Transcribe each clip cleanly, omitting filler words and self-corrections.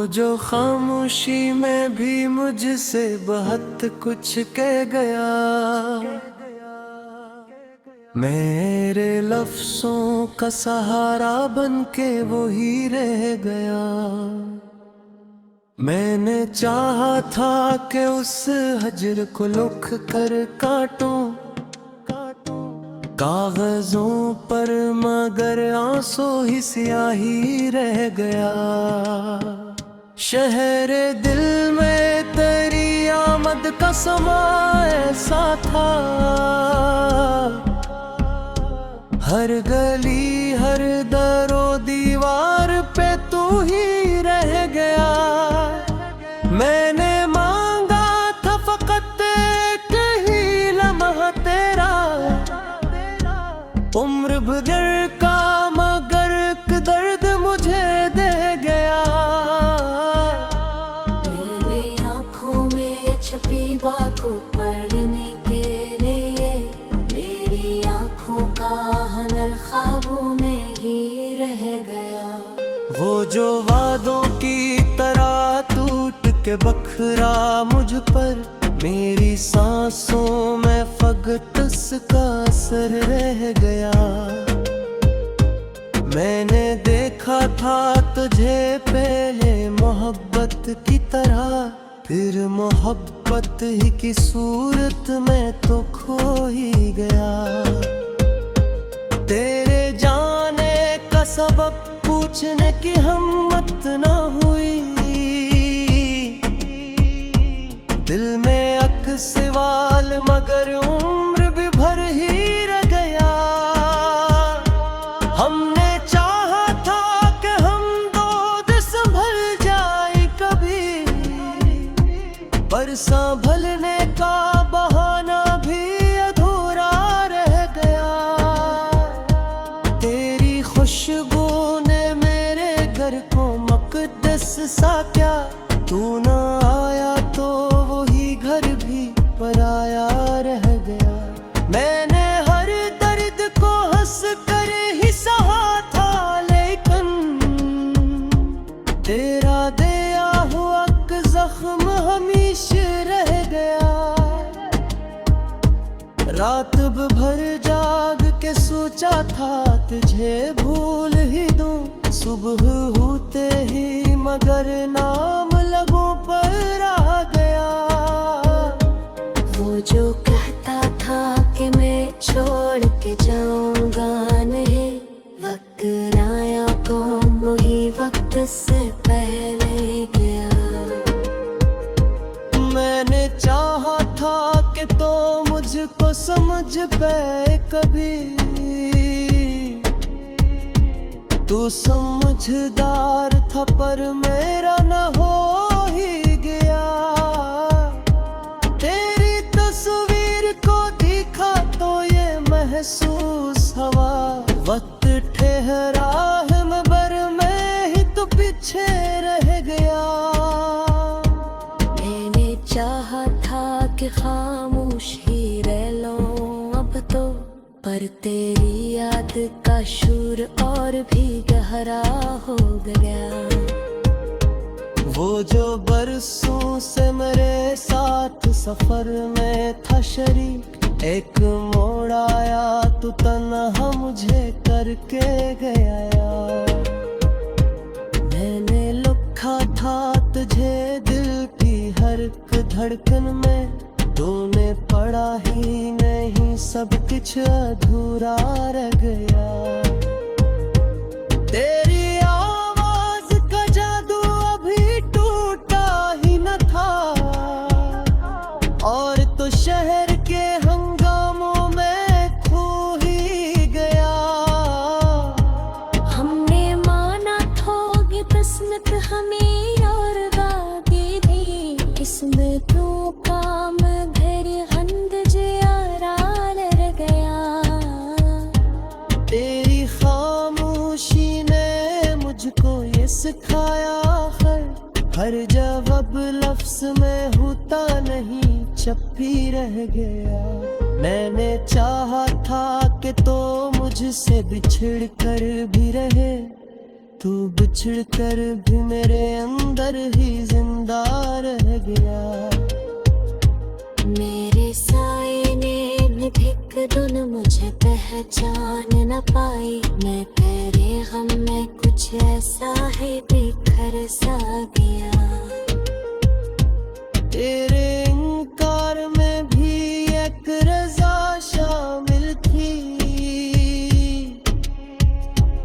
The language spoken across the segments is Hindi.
जो खामोशी में भी मुझसे बहुत कुछ कह गया, मेरे लफ्ज़ों का सहारा बन के वो ही रह गया। मैंने चाहा था कि उस हजर को लुक कर काटूं कागजों पर, मगर आंसू ही स्याही रह गया। शहर दिल में तेरी आमद का समा ऐसा था, हर गली हर दरो दीवार पे तू ही रह गया। मैंने मांगा था फकत एक ही लम्हा तेरा, उम्र भर का, मगर एक दर्द मुझे दे गया। मेरी आँखों में छपी बातों पढ़ने के लिए, मेरी आँखों का हनर ख्वाबों में ही रह गया। वो जो वादों की तरह टूट के बखरा मुझ पर, मेरी सांसों में फकत उसका असर रह गया। मैंने देखा था तुझे पहले मोहब्बत की तरह, फिर मोहब्बत ही की सूरत में तो खो ही गया। तेरे जाने का सबब पूछने की हिम्मत न हुई, दिल में अक सवाल मगर उम्र भी भर ही रह गया। हमने चाहा था कि हम दो संभल जाए कभी, पर संभलने का बहाना भी अधूरा रह गया। तेरी खुशबू ने मेरे घर को मुक़द्दस सा क्या, तू न आया तो वही घर भी पराया रह गया। मैंने हर दर्द को हंस कर ही सहा था, लेकिन तेरा दिया हुआ जख्म हमेशा रह गया। रात भर जाग के सोचा था तुझे भूल ही दूं, सुबह होते ही मगर नाम लबों पर आ गया। वो जो कहता था कि मैं छोड़ के जाऊंगा नहीं, वक्त आया तो वही वक्त से पहले गया। मैंने चाहा था कि तो मुझको समझ पाए कभी, तू समझदार था पर मेरा न हो ही गया। तेरी तस्वीर को देखा तो ये महसूस हुआ, वक्त ठहरा है मगर मैं ही तो पीछे रह गया। मैंने चाहा था कि खामोश ही रह लूं अब तो, पर तेरी याद का शूर और भी गहरा हो गया। वो जो बरसों से मेरे साथ सफर में था शरीक, एक मोड़ आया तू तन्हा मुझे करके गया। मैंने लिखा था तुझे दिल की हर एक धड़कन में, तूने पढ़ा ही नहीं, सब कुछ अधूरा रह गया। तेरी आवाज का जादू अभी टूटा ही न था, और तो शहर के हंगामों में खो ही गया। हमने माना थोगी किस्मत हमें और वादी थी, इसमें तो काम घर हंद जियारा रह गया। तेरी खामोशी ने मुझको ये सिखाया, हर जवाब लफ्ज़ में होता नहीं, चप्पी रह गया। मैंने चाहा था कि तो मुझसे बिछड़ कर भी रहे, तू बिछड़ कर भी मेरे अंदर कर ही जिंदा रह गया। मेरे साए ने निभिक धुन मुझे पहचान न पाई। मैं तेरे गम में कुछ ऐसा है बिखर सा गया। तेरे इनकार में भी एक रज़ा शामिल थी।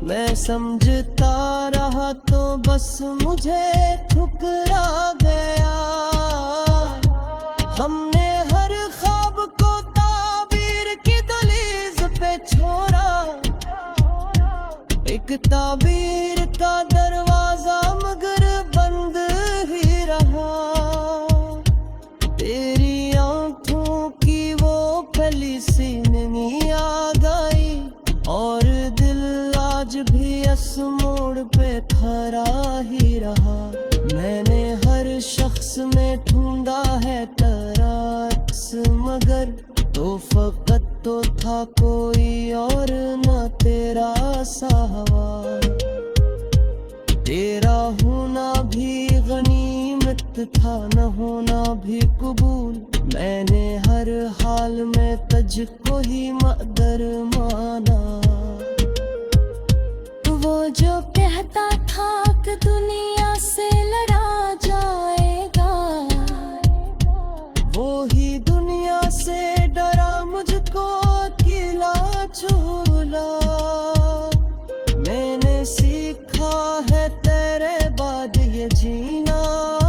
मैं समझता रहा तो बस मुझे ठुकरा गया। हमने हर ख्वाब को ताबीर की दहलीज पे छोड़ा। एक ताबीर का दरवाजा मगर बंद ही रहा। तेरी आंखों की वो पहली सी नमी आ गई और दिल आज भी इस मोड़ पे खड़ा ही रहा। मैंने हर शख्स में ढूंढा है तेरा अक्स मगर तो फकत तो था कोई और न तेरा साहवा। तेरा होना भी गनीमत था न होना भी कबूल। मैंने हर हाल में तुझको ही मक़दर माना। वो जो कहता था कि दुनिया से लड़ा जाएगा, वो ही दुनिया से डरा मुझको अकेला छोड़ा। मैंने सीखा है तेरे बाद ये जीना।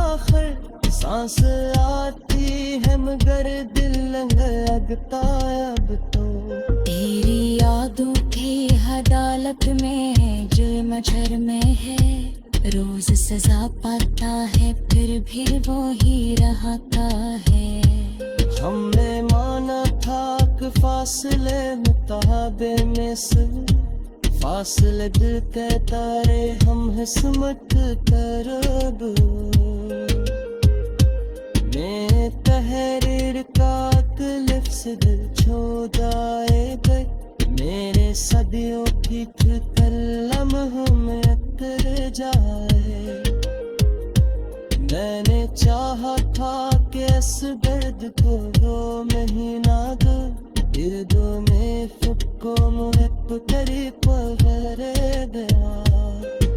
आखिर सांस आती है मगर दिल लगता अब तो। तेरी यादों की अदालत में है, जुर्म जुर्म है। रोज सजा पाता है फिर भी वो ही रहता है। हमने माना था कि फासले मुताबे में से फासले दिल के तारे हम हिस्मत करब। मैं तहरीर का क्लिफ से दिल छो जाए गए। मेरे सदियों की कलम हमें अतर जाए। मैंने चाहा था कि इस दर्द को दो महीना दो। दिल में फुको मुहब करी पगरे गया।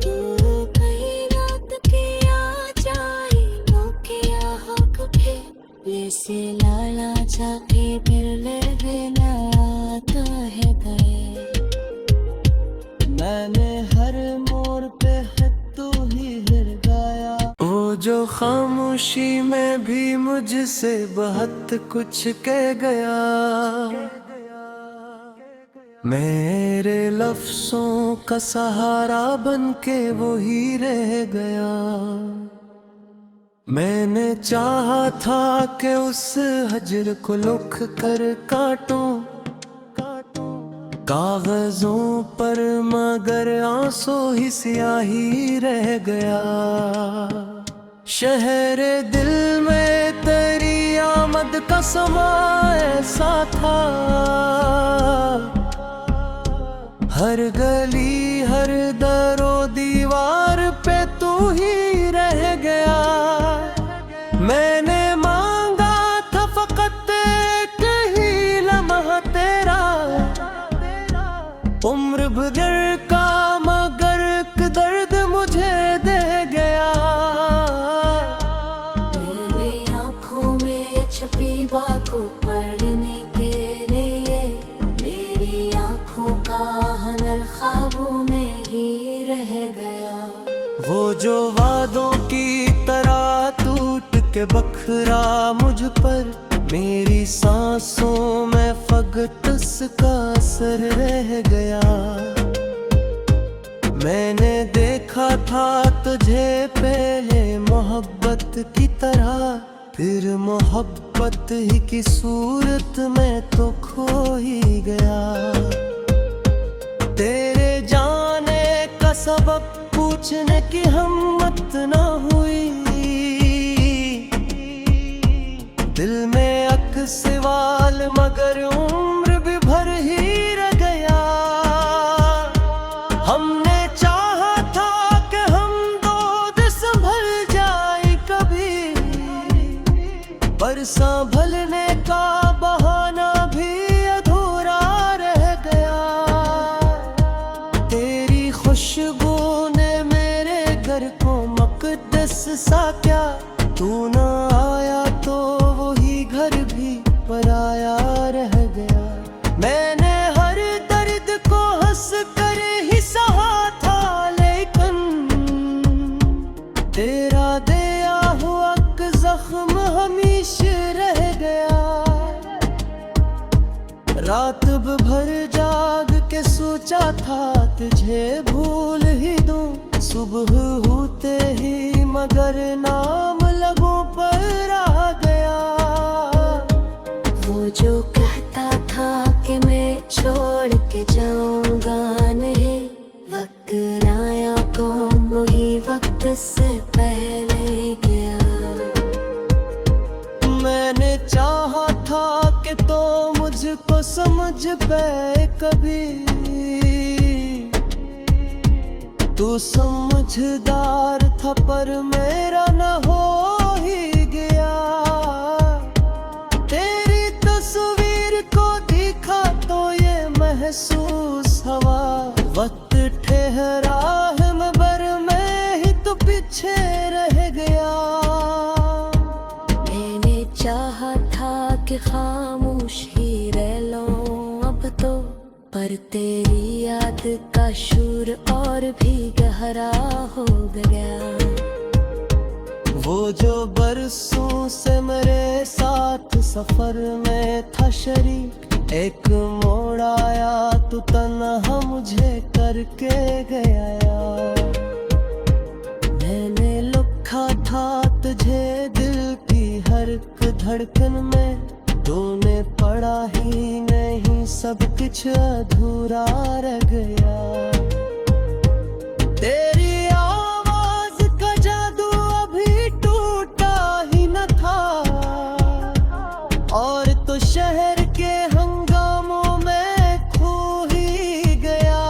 तू कहीं रात के आ जाए वो क्या हक है। जैसे लाला जाके दिल लेना आता है गए। मैंने हर मोड़ पे है तू ही हिर गाया। वो जो खामोशी में भी मुझसे बहुत कुछ कह गया। मेरे लफ्ज़ों का सहारा बन के वो ही रह गया। मैंने चाहा था कि उस हजर को लुक कर काटूं कागजों पर मगर आंसू ही स्याही रह गया। शहर दिल में तेरी आमद का समा ऐसा था। हर गली हर दरो दीवार पे तू ही रह गया। मैंने मांगा था फकत एक ही लम्हा तेरा। उम्र भर का मगर एक दर्द मुझे दे गया। मेरी आँखों में छुपी बातों पढ़ने के लिए। मेरी आँखों का हनर ख्वाबों में ही रह गया। वो जो वादों की तरह टूट के बखरा मुझ पर। मेरी सांसों में फकत उसका असर रह गया। मैंने देखा था तुझे पहले मोहब्बत की तरह। फिर मोहब्बत ही की सूरत में तो खो ही गया। तेरे जाने का सबब पूछने की हिम्मत न हुई। दिल में अक सवाल मगर उम्र भी भर ही रह गया। हमने चाहा था कि हम दो संभल जा संभलने का बहाना भी अधूरा रह गया। तेरी खुशबू ने मेरे घर को मुक़द्दस सा क्या, तू न आया तो वही घर भी पराया रह गया। मैंने हर दर्द को हंस कर ही सहा था, लेकिन तेरा दिया हुआ जख्म हमेशा रह गया। रात भर जाग के सोचा था तुझे भूल ही दूं, सुबह होते ही मगर नाम लगों पर आ गया। वो जो कहता था कि मैं छोड़ के जाऊंगा नहीं, वक्त आया तो वही वक्त से पहले गया। मैंने चाहा था कि तो मुझको समझ पाए कभी, तू समझदार था पर मेरा न हो ही गया। तेरी तस्वीर को देखा तो ये महसूस हुआ, वक्त ठहरा है मगर मैं ही तो पीछे रह गया। मैंने चाहा था कि खामोश ही रह लो अब तो, पर तेरी याद का शूर और भी गहरा हो गया। वो जो बरसों से मेरे साथ सफर में था शरीक, एक मोड़ आया तो तन्हा मुझे करके गया। मैंने लिखा था तुझे दिल की हर एक धड़कन में, तूने पढ़ा ही नहीं, सब कुछ अधूरा रह गया। तेरी आवाज का जादू अभी टूटा ही न था, और तो शहर के हंगामों में खो ही गया।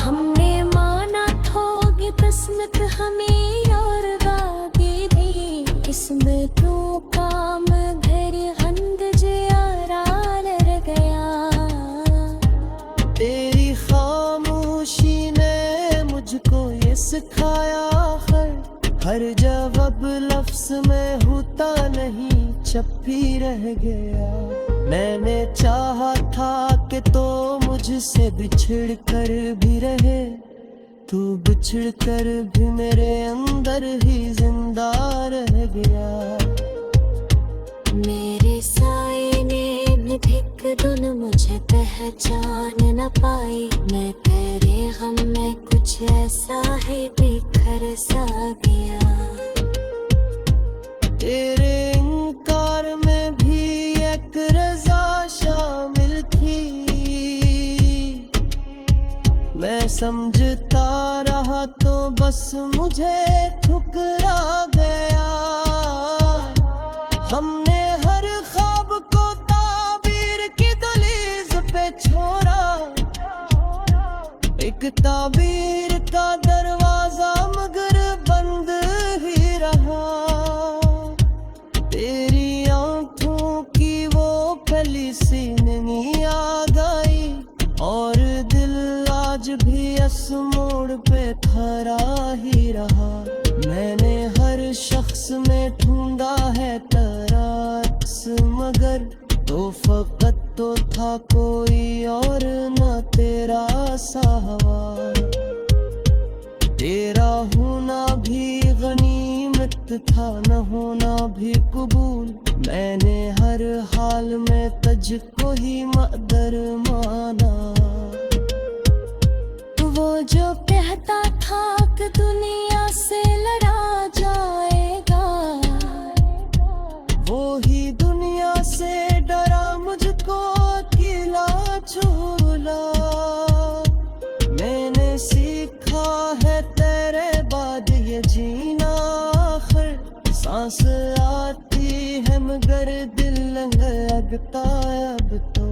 हमने माना थोगी किस्मत हमें और वागी थी, किस्मत तो काम घर हंद जियारा रह गया। तेरी खामोशी ने मुझको ये सिखाया, हर जवाब लफ्ज में होता नहीं, चुप्पी रह गया। मैंने चाहा था कि तो मुझसे बिछड़ कर भी रहे, तू बिछड़ कर भी मेरे अंदर ही जिंदा रह गया। मेरे साए ने भी धिक धुन मुझे पहचान न पाई, मैं तेरे गम में कुछ ऐसा है बिखर सा गया। तेरे इनकार में भी एक रज़ा शामिल थी, मैं समझता रहा तो बस मुझे ठुकरा गया। हमने हर ख्वाब को ताबीर की दहलीज पे छोड़ा, एक ताबीर का दरवाजा मगर बंद ही रहा। तेरी आंखों की वो फैली सी नमी आ गई, और दिल आज भी इस मोड़ पे खड़ा ही रहा। मैंने हर शख्स में ढूंढा है तरास, मगर तो फकत तो था कोई और न तेरा साहवा। तेरा होना भी गनीमत था, न होना भी कबूल, मैंने हर हाल में तुझको ही मक़दर माना। वो जो कहता था कि दुनिया से लड़ा जाएगा, वो ही दुनिया से डरा मुझको अकेला छोड़ा। मैंने सीखा है तेरे बाद ये जीना, आखिर सांस आती है मगर दिल लगता अब तो।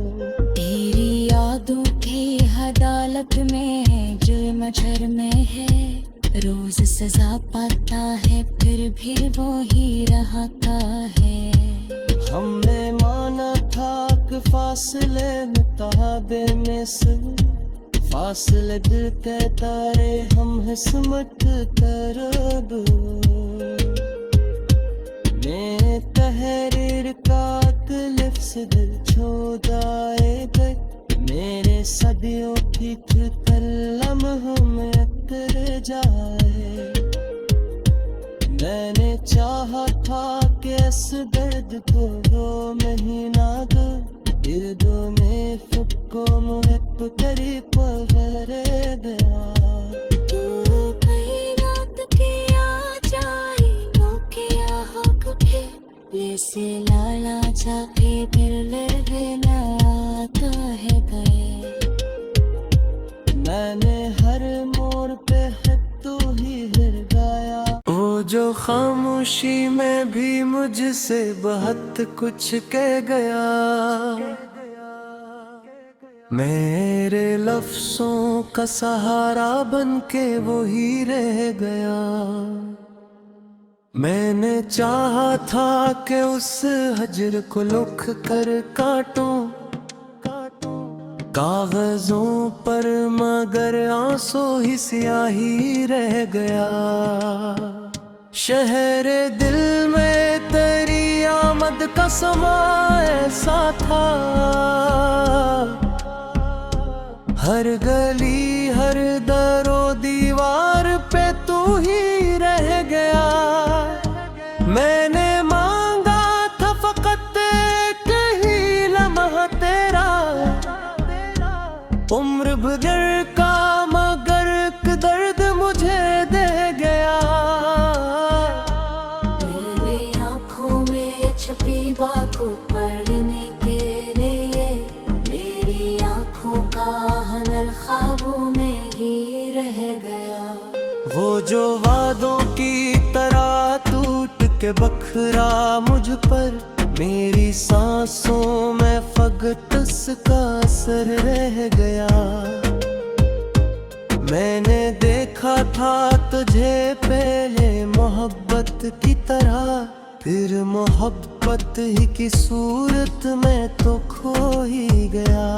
तेरी यादों की अदालत में जुर्म झर में है, रोज सजा पाता है फिर भी वो ही रहता है। हमने माना था कि फासले मुताबे में से फासले दिल कहता है हम हिस्मत करब। मैं तहरीर का लिफ्ट से दिल छोड़ाए गए मेरे सदियों की कलम हमें अतर जाए। मैंने चाहा था कि इस दर्द को दो महीना दो दिल में फुको मुहब करी पगरे गया। तू कहीं रात के आ जाए तो क्या हक है जैसे लाला चाहे दिल लेना आता है गए। मैंने हर मोड़ पे है तू ही हिर गाया। वो जो खामोशी में भी मुझसे बहुत कुछ कह गया। मेरे लफ्जों का सहारा बन के वो ही रह गया। मैंने चाहा था कि उस हजर को लुक कर काटूं कागजों पर मगर आंसू ही स्याही रह गया। शहर दिल में तेरी आमद का समा ऐसा था हर गली हर दरो दीवार पे तू ही रह गया। मैंने मांगा था फकत एक ही लम्हा तेरा उम्र भर का मगर दर्द मुझे दे गया। मेरी आँखों में छपी बातों पढ़ने के लिए मेरी आँखों का हनर ख्वाबों में ही रह गया। वो जो वादों की तरह टूट के बखरा मुझ पर मेरी सांसों में फकत उसका असर रह गया। मैंने देखा था तुझे पहले मोहब्बत की तरह फिर मोहब्बत ही की सूरत में तो खो ही गया।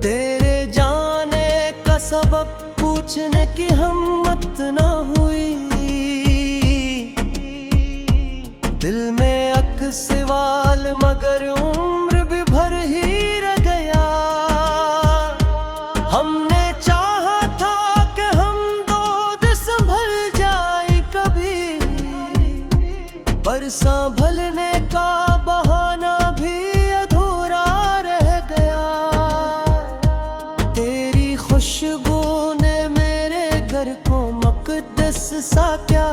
तेरे जाने का सबब पूछने की हिम्मत न हुई दिल में अक सवाल मगर उम्र भी भर ही रह गया। हमने चाहा था कि हम दो संभल जाए कभी पर संभलने का बहाना भी अधूरा रह गया। तेरी खुशबू ने मेरे घर को मुकद्दस सा क्या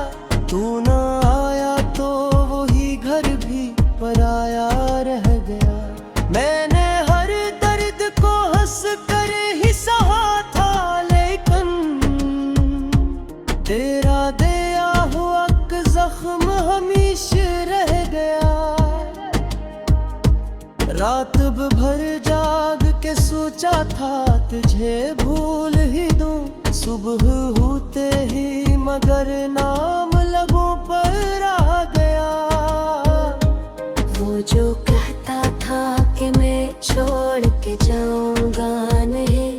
तू न आया तो वही घर भी पराया रह गया। मैंने हर दर्द को हंस कर ही सहा था लेकिन तेरा दिया हुआ जख्म हमेशा रह गया। रात भर जाग के सोचा था तुझे भूल ही दूं सुबह होते ही मगर नाम लगों पर आ गया। वो जो कहता था कि मैं छोड़ के जाऊंगा नहीं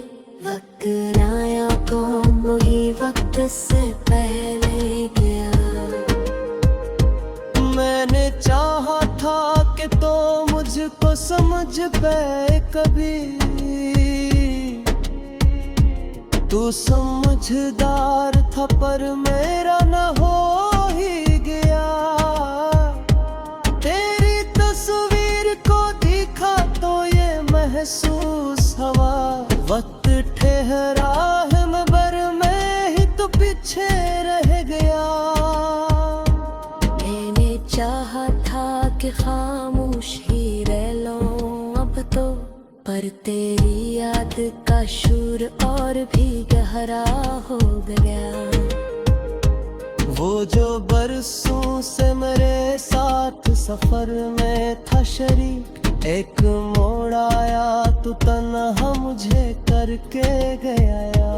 वक्त आया तो वही वक्त से पहले गया। मैंने चाहा था कि तो मुझको समझ पाए कभी तू समझदार था पर मेरा न हो ही गया। तेरी तस्वीर को देखा तो ये महसूस हवा वक्त ठहरा है मगर मैं ही तो पीछे रह गया। मैंने चाहा था कि खामोश ही रह लो अब तो पर तेरी याद का शूर और भी गहरा हो गया। वो जो बरसों से मेरे साथ सफर में था शरीक एक मोड़ आया तू तन्हा मुझे करके गया।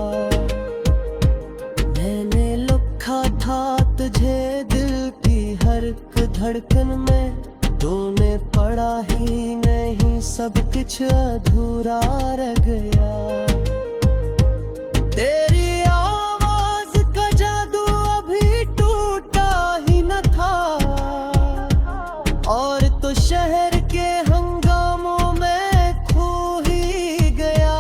धड़कन में तूने पड़ा ही नहीं, सब कुछ अधूरा रह गया। तेरी आवाज का जादू अभी टूटा ही न था, और तो शहर के हंगामों में खो ही गया।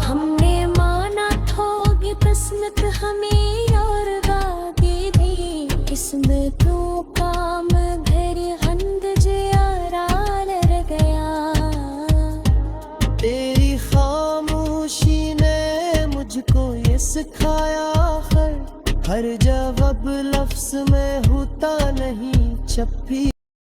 हमने माना थोगी किस्मत हमें और वागे दी, किस्मत तो काम घर हंद जियारा रह गया। तेरी खामोशी ने मुझको ये सिखाया, हर जवाब लफ्ज में होता नहीं।